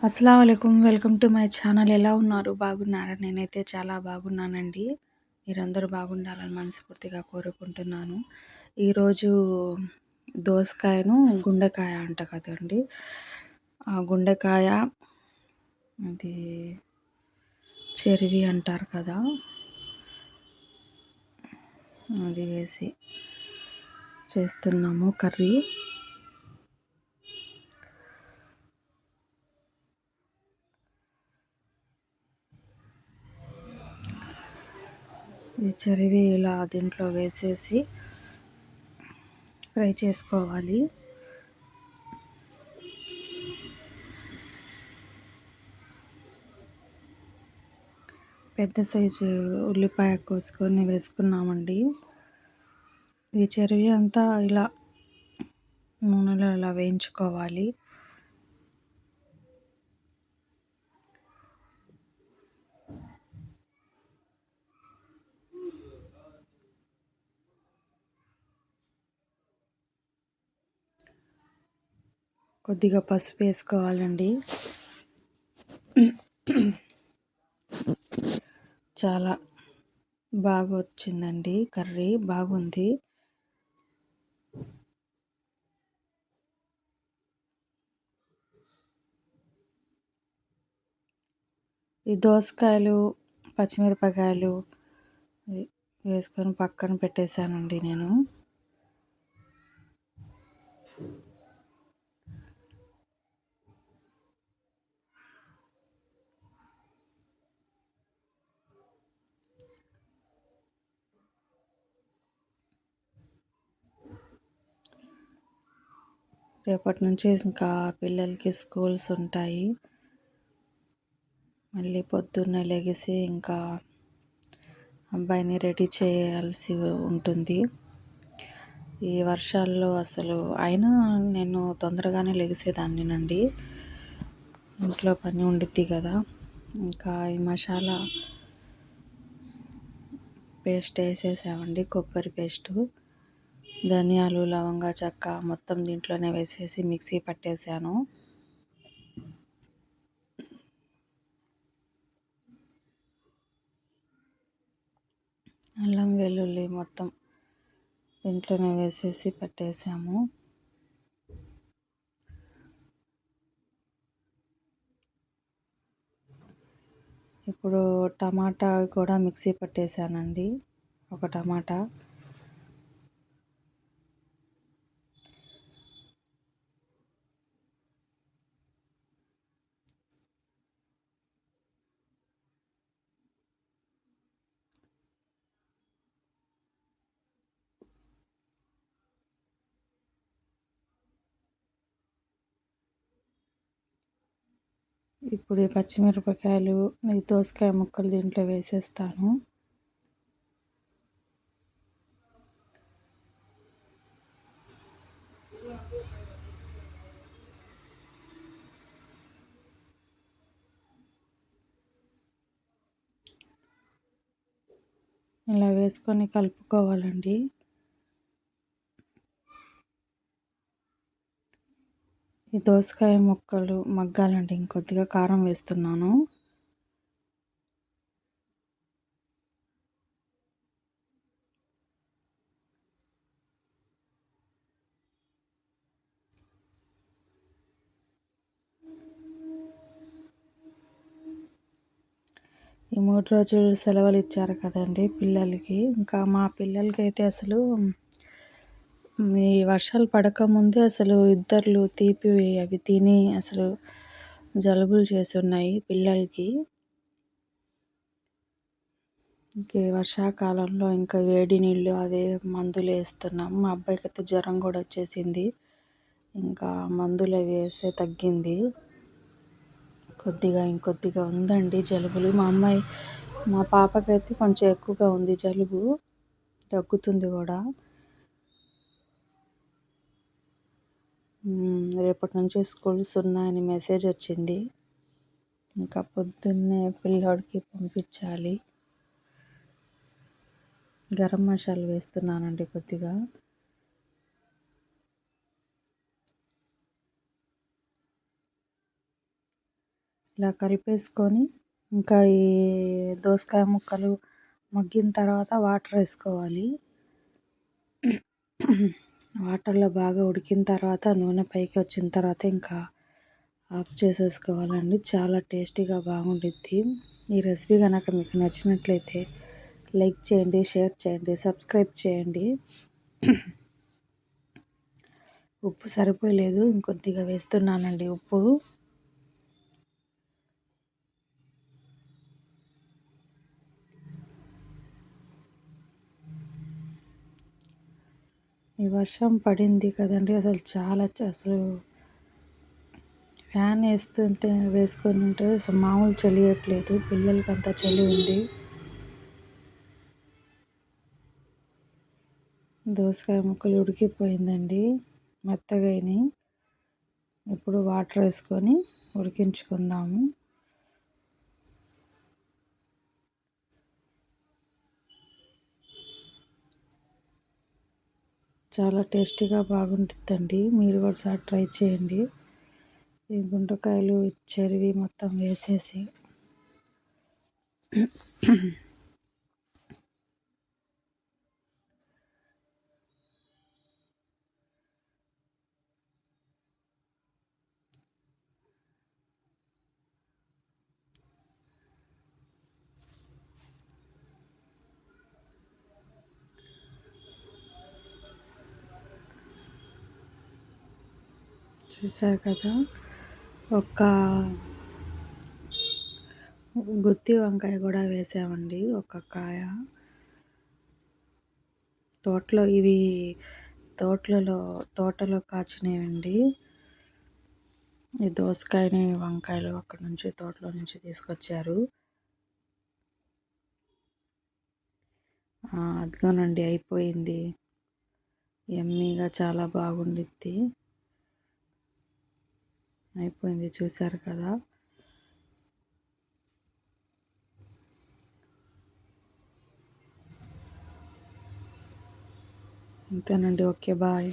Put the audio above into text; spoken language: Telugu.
అస్సలాముఅలైకుం. Welcome to my channel. ఎలా ఉన్నారు? బాగున్నారా? నేనైతే చాలా బాగున్నానండి. మీరందరూ బాగుండాలని మనస్ఫూర్తిగా కోరుకుంటున్నాను. ఈరోజు దోసకాయను గుండెకాయ అంట కదండి. ఆ గుండెకాయ అది చెరివి అంటారు కదా, అది వేసి చేస్తున్నాము కర్రీ. ఈ చెరివి ఇలా దీంట్లో వేసేసి ఫ్రై చేసుకోవాలి. పెద్ద సైజు ఉల్లిపాయ కోసుకొని వేసుకున్నామండి. ఈ చెరివి అంతా ఇలా నూనెలో ఇలా వేయించుకోవాలి. కొద్దిగా పసుపు వేసుకోవాలండి. చాలా బాగా వచ్చిందండి కర్రీ, బాగుంది. ఈ దోసకాయలు, పచ్చిమిరపకాయలు వేసుకొని పక్కన పెట్టేశానండి నేను. రేపటి నుంచి ఇంకా పిల్లలకి స్కూల్స్ ఉంటాయి. మళ్ళీ పొద్దున్నే లెగిసి ఇంకా అబ్బాయిని రెడీ చేయాల్సి ఉంటుంది. ఈ వర్షాల్లో అసలు అయినా నేను తొందరగానే లెగిసేదాన్నినండి. ఇంట్లో పని ఉండిద్ది కదా. ఇంకా ఈ మసాలా పేస్ట్ వేసేసామండి, కొబ్బరి పేస్టు, ధనియాలు, లవంగా, చెక్క మొత్తం దీంట్లోనే వేసేసి మిక్సీ పట్టేశాను. అల్లం వెల్లుల్లి మొత్తం దీంట్లోనే వేసేసి పట్టేసాము. ఇప్పుడు టమాటా కూడా మిక్సీ పట్టేశానండి, ఒక టమాటా. ఇప్పుడు ఈ పచ్చిమిరపకాయలు, ఈ దోసకాయ ముక్కలు దీంట్లో వేసేస్తాను. ఇలా వేసుకొని కలుపుకోవాలండి. ఈ దోసకాయ ముక్కలు మగ్గాలండి. ఇంకొద్దిగా కారం వేస్తున్నాను. ఈ 3 రోజులు సెలవులు ఇచ్చారు కదండి పిల్లలకి. ఇంకా మా పిల్లలకి అయితే అసలు ఈ వర్షాలు పడకముందే అసలు ఇద్దర్లు తీపి అవి తిని అసలు జలుబులు చేసి ఉన్నాయి పిల్లలకి. ఇంక వర్షాకాలంలో ఇంకా వేడి నీళ్ళు అవే మందులు వేస్తున్నాం. మా అబ్బాయికి అయితే జ్వరం కూడా వచ్చేసింది. ఇంకా మందులు అవి వేస్తే తగ్గింది. ఇంకొద్దిగా ఉందండి జలుబులు. మా పాపకైతే కొంచెం ఎక్కువగా ఉంది జలుబు, తగ్గుతుంది కూడా. రేపటి నుంచి స్కూల్స్ ఉన్నాయని మెసేజ్ వచ్చింది. ఇంకా పొద్దున్నే పిల్లోడికి పంపించాలి. గరం మసాలా వేస్తున్నానండి కొద్దిగా. ఇలా కలిపేసుకొని ఇంకా ఈ దోసకాయ ముక్కలు మగ్గిన తర్వాత వాటర్ వేసుకోవాలి. వాటర్లో బాగా ఉడికిన తర్వాత నూనె పైకి వచ్చిన తర్వాత ఇంకా ఆఫ్ చేసేసుకోవాలండి. చాలా టేస్టీగా బాగుండిద్ది. ఈ రెసిపీ కనుక మీకు నచ్చినట్లయితే లైక్ చేయండి, షేర్ చేయండి, సబ్స్క్రైబ్ చేయండి. ఉప్పు సరిపోలేదు, ఇంకొద్దిగా వేస్తున్నానండి ఉప్పు. ఈ వర్షం పడింది కదండి, అసలు ఫ్యాన్ వేసుకొని ఉంటే అసలు మామూలు చలియట్లేదు. పిల్లలకి అంతా చలి ఉంది. దోసకాయ ముక్కలు ఉడికిపోయిందండి, మెత్తగా అయినాయి. ఇప్పుడు వాటర్ వేసుకొని ఉడికించుకుందాము. చాలా టేస్టీగా బాగుంటుందండి. మీరు ఒకసారి ట్రై చేయండి. ఈ గుంటకాయలు చెరివి మొత్తం వేసేసి చూసారు కదా, ఒక గుత్తి వంకాయ కూడా వేసామండి. ఒక కాయ తోటలో కాచినవండి. ఈ దోసకాయని వంకాయలు అక్కడ నుంచి తోటలో నుంచి తీసుకొచ్చారు. అదిగోనండి అయిపోయింది. యమ్మీగా చాలా బాగుండిద్ది. అయిపోయింది, చూసారు కదా. అంతేనండి, ఓకే, బాయ్.